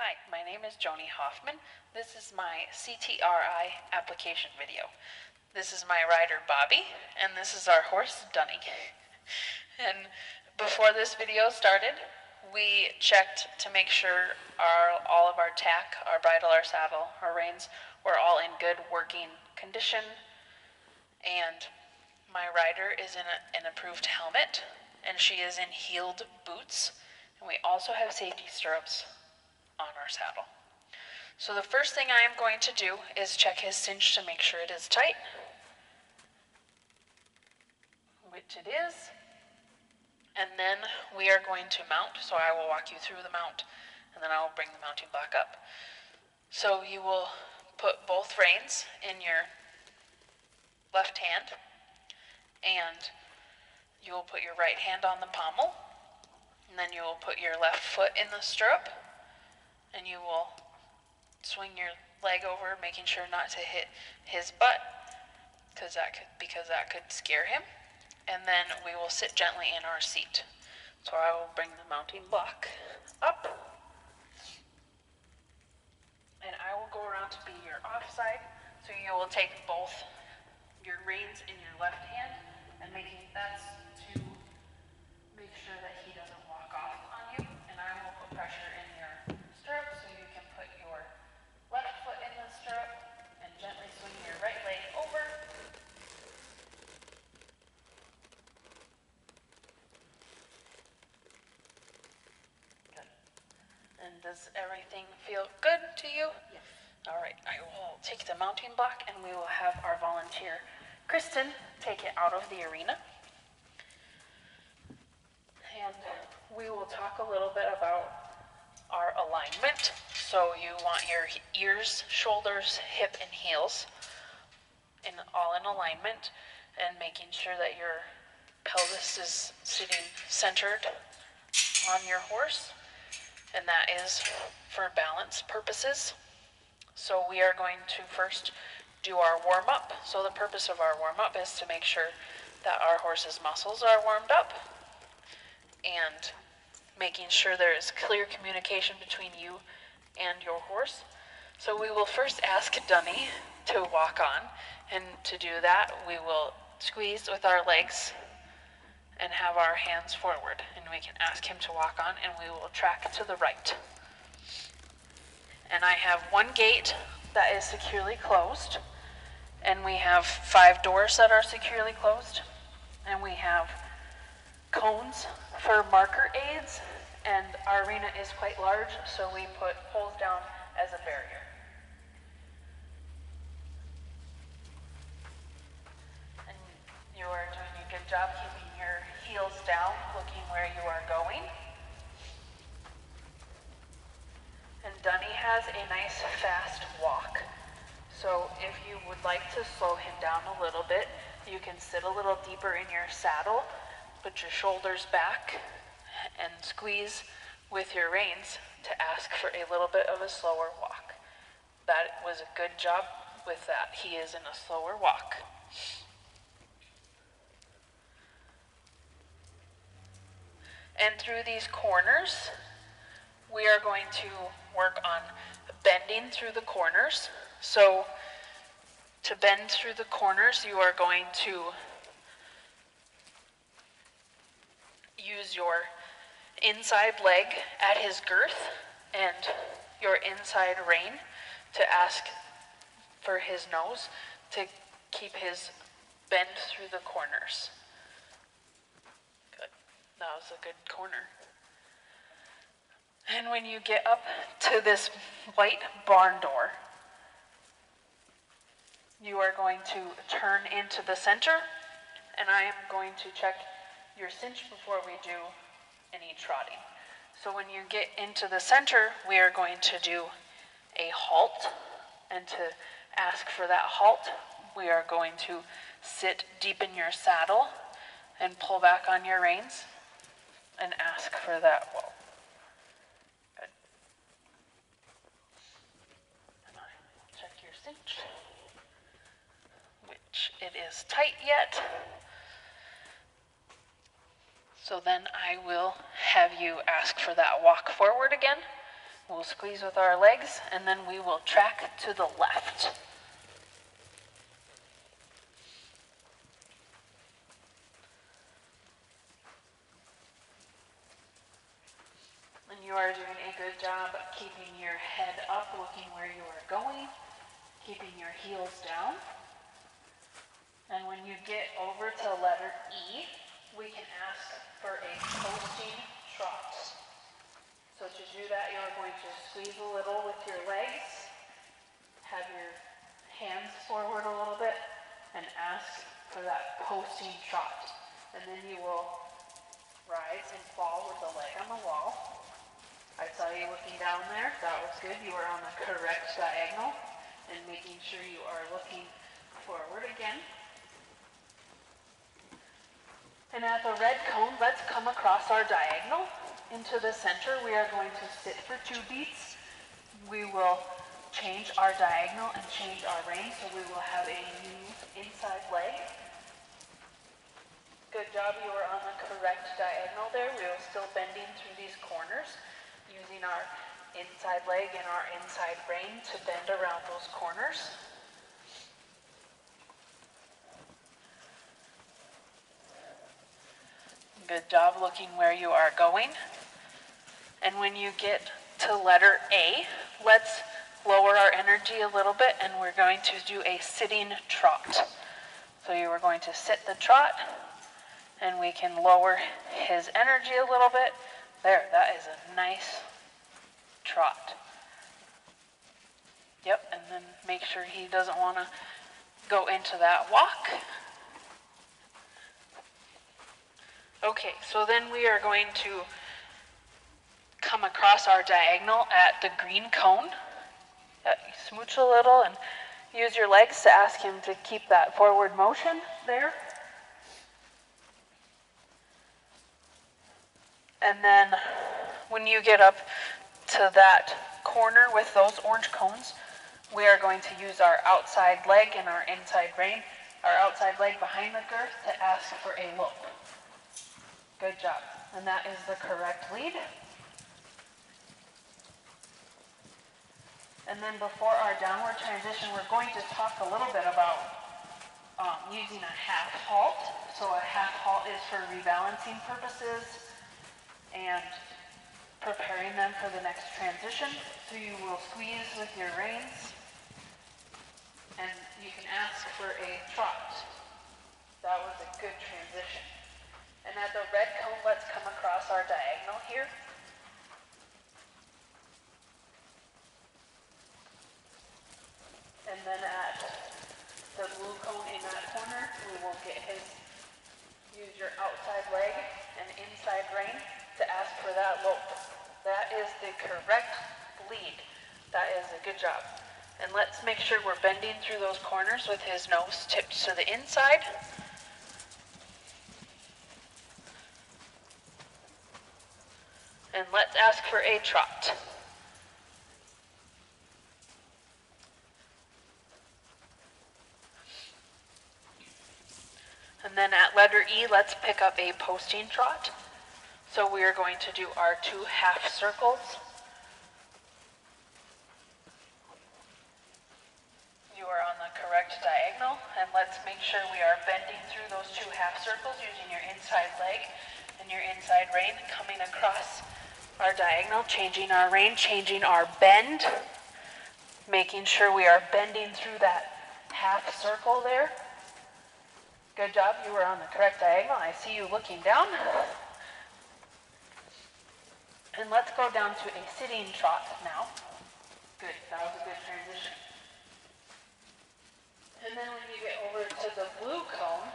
Hi, my name is Joni Hoffman. This is my CTRI application video. This is my rider Bobby, and this is our horse Dunny. And before this video started, we checked to make sure all of our tack, our bridle, our saddle, our reins were all in good working condition. And my rider is in an approved helmet, and she is in heeled boots. And we also have safety stirrups on our saddle. So the first thing I am going to do is check his cinch to make sure it is tight, which it is. And then we are going to mount, so I will walk you through the mount, and then I will bring the mounting block up. So you will put both reins in your left hand, and you will put your right hand on the pommel, and then you will put your left foot in the stirrup, and you will swing your leg over, making sure not to hit his butt, because that could scare him. And then we will sit gently in our seat. So I will bring the mounting block up, and I will go around to be your offside. So you will take both your reins in your left hand, and that's to make sure that he doesn't walk off on you. And I will put pressure in your stirrup, so you can put your left foot in the stirrup and gently swing your right leg over. Good. And does everything feel good to you? Yes. All right, I will take the mounting block, and we will have our volunteer, Kristen, take it out of the arena. And we will talk a little bit about our alignment. So you want your ears, shoulders, hip, and heels all in alignment, and making sure that your pelvis is sitting centered on your horse, and that is for balance purposes. So we are going to first do our warm-up. So the purpose of our warm-up is to make sure that our horse's muscles are warmed up, and making sure there is clear communication between you and your horse. So we will first ask Dunny to walk on, and to do that we will squeeze with our legs and have our hands forward, and we can ask him to walk on, and we will track to the right. And I have one gate that is securely closed, and we have 5 doors that are securely closed, and we have cones for marker aids, and our arena is quite large, so we put poles down as a barrier. And you are doing a good job keeping your heels down, looking where you are going. And Dunny has a nice fast walk. So if you would like to slow him down a little bit, you can sit a little deeper in your saddle, put your shoulders back, and squeeze with your reins to ask for a little bit of a slower walk. That was a good job with that. He is in a slower walk. And through these corners, we are going to work on bending through the corners. So to bend through the corners, you are going to use your inside leg at his girth and your inside rein to ask for his nose to keep his bend through the corners. Good. That was a good corner. And when you get up to this white barn door, you are going to turn into the center, and I am going to check your cinch before we do any trotting. So when you get into the center, we are going to do a halt, and to ask for that halt, we are going to sit deep in your saddle and pull back on your reins and ask for that halt. Good. And I will check your cinch, which it is tight yet. So then I will have you ask for that walk forward again, We'll squeeze with our legs, and then we will track to the left. And you are doing a good job keeping your head up, looking where you are going, keeping your heels down. And when you get over to letter E, we can ask for a posting trot. So to do that, you're going to squeeze a little with your legs, have your hands forward a little bit, and ask for that posting trot. And then you will rise and fall with the leg on the wall. I saw you looking down there. That was good. You are on the correct diagonal, and making sure you are looking forward again. And at the red cone, let's come across our diagonal into the center. We are going to sit for 2 beats. We will change our diagonal and change our rein, so we will have a new inside leg. Good job, you are on the correct diagonal there. We are still bending through these corners, using our inside leg and our inside rein to bend around those corners. Good job looking where you are going. And when you get to letter A, let's lower our energy a little bit, and we're going to do a sitting trot. So you are going to sit the trot, and we can lower his energy a little bit. There, that is a nice trot. Yep, and then make sure he doesn't want to go into that walk. Okay, so then we are going to come across our diagonal at the green cone. Smooch a little and use your legs to ask him to keep that forward motion there. And then when you get up to that corner with those orange cones, we are going to use our outside leg and our inside rein, our outside leg behind the girth to ask for a lope. Good job. And that is the correct lead. And then before our downward transition, we're going to talk a little bit about using a half halt. So a half halt is for rebalancing purposes and preparing them for the next transition. So you will squeeze with your reins, and you can ask for a trot. That was a good transition. And at the red cone, let's come across our diagonal here. And then at the blue cone in that corner, we will use your outside leg and inside rein to ask for that lope. That is the correct lead. That is a good job. And let's make sure we're bending through those corners with his nose tipped to the inside. And let's ask for a trot. And then at letter E, let's pick up a posting trot. So we are going to do our 2 half circles. You are on the correct diagonal, and let's make sure we are bending through those 2 half circles using your inside leg and your inside rein, coming across our diagonal, changing our rein, changing our bend, making sure we are bending through that half circle there. Good job, you were on the correct diagonal. I see you looking down. And let's go down to a sitting trot now. Good, that was a good transition. And then when you get over to the blue cone,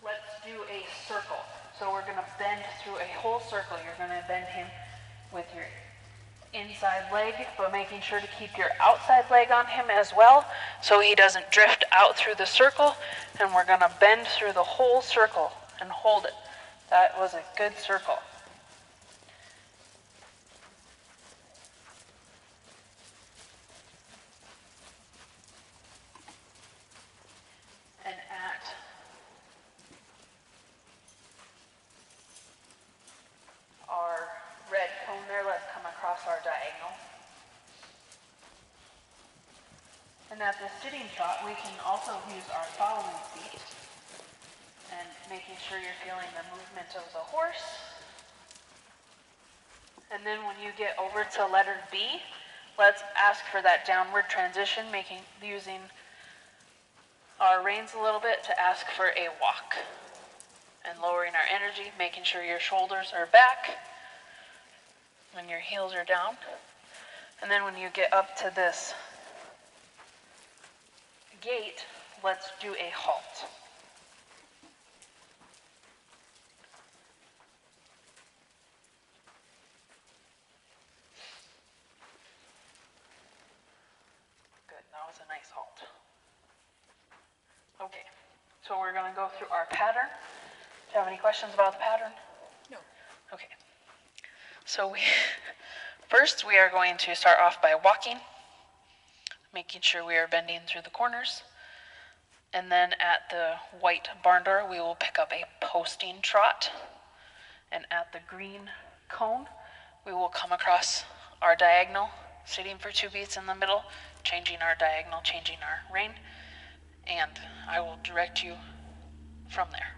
let's do a circle. So we're going to bend through a whole circle. You're going to bend him with your inside leg, but making sure to keep your outside leg on him as well, so he doesn't drift out through the circle. And we're going to bend through the whole circle and hold it. That was a good circle. And at our red cone there, let's come And at the sitting trot, we can also use our following seat and making sure you're feeling the movement of the horse. And then when you get over to letter B, let's ask for that downward transition, using our reins a little bit to ask for a walk. And lowering our energy, making sure your shoulders are back and your heels are down. And then when you get up to this gate, let's do a halt. Good, that was a nice halt. Okay, so we're going to go through our pattern. Do you have any questions about the pattern? No. Okay. So first we are going to start off by walking, making sure we are bending through the corners. And then at the white barn door, we will pick up a posting trot. And at the green cone, we will come across our diagonal, sitting for 2 beats in the middle, changing our diagonal, changing our rein. And I will direct you from there.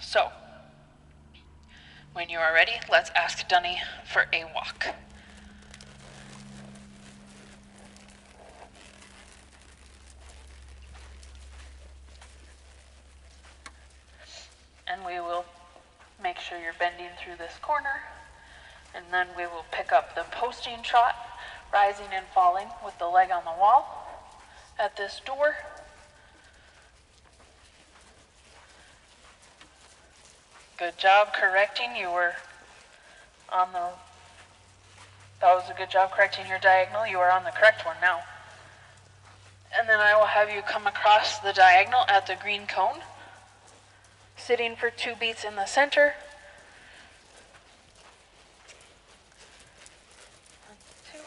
So, when you are ready, let's ask Dunny for a walk. And we will make sure you're bending through this corner. And then we will pick up the posting trot, rising and falling with the leg on the wall at this door. Good job correcting. You were on the, that was a good job correcting your diagonal. You are on the correct one now. And then I will have you come across the diagonal at the green cone, sitting for 2 beats in the center. 1, 2.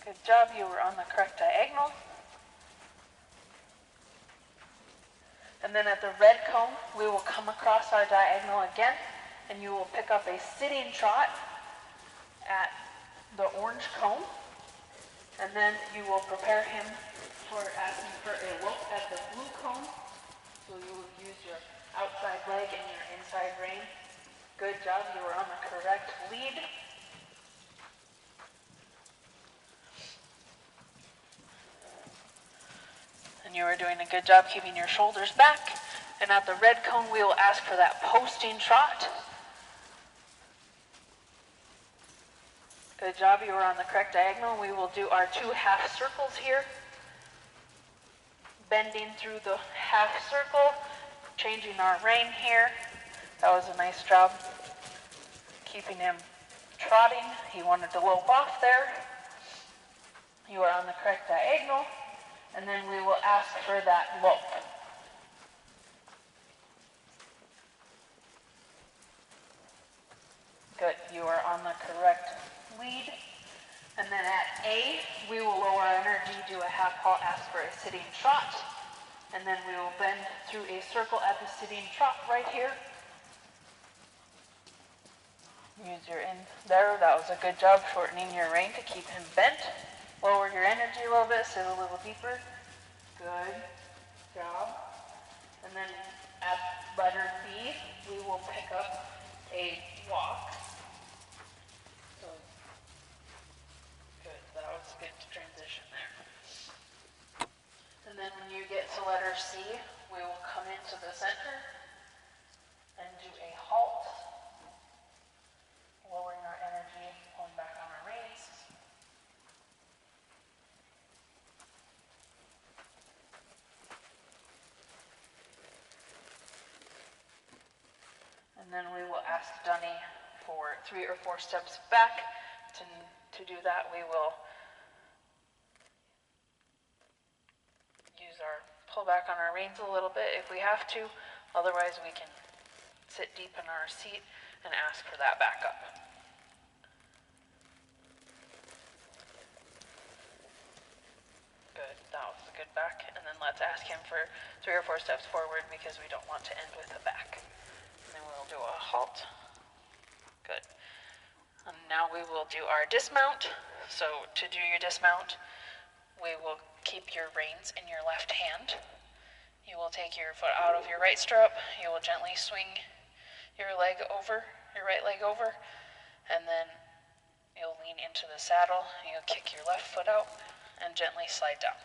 Good job, you were on the correct diagonal. And then at the red cone, we will come across our diagonal again, and you will pick up a sitting trot at the orange cone. And then you will prepare him for asking for a lope at the blue cone. So you will use your outside leg and your inside rein. Good job, you were on the correct lead. And you are doing a good job keeping your shoulders back. And at the red cone, we will ask for that posting trot. Good job, you are on the correct diagonal. We will do our 2 half circles here. Bending through the half circle, changing our rein here. That was a nice job keeping him trotting. He wanted to lope off there. You are on the correct diagonal. And then we will ask for that lope. Good, you are on the correct lead. And then at A, we will lower our energy, do a half halt, ask for a sitting trot. And then we will bend through a circle at the sitting trot right here. Use your in there. That was a good job shortening your rein to keep him bent. Lower your energy a little bit, sit a little deeper. Good job. And then at letter B, we will pick up a walk. So, good, that was a good transition there. And then when you get to letter C, we will come into the center and do a halt. Lowering our energy, pulling back on our reins. And then we will ask Dunny for 3 or 4 steps back. To do that, we will use our pull back on our reins a little bit if we have to. Otherwise, we can sit deep in our seat and ask for that backup. Good, that was a good back. And then let's ask him for 3 or 4 steps forward because we don't want to end with a back. And then we'll do a halt. Good. And now we will do our dismount. So to do your dismount, we will keep your reins in your left hand. You will take your foot out of your right stirrup. You will gently swing your leg over, your right leg over, and then you'll lean into the saddle. You'll kick your left foot out and gently slide down.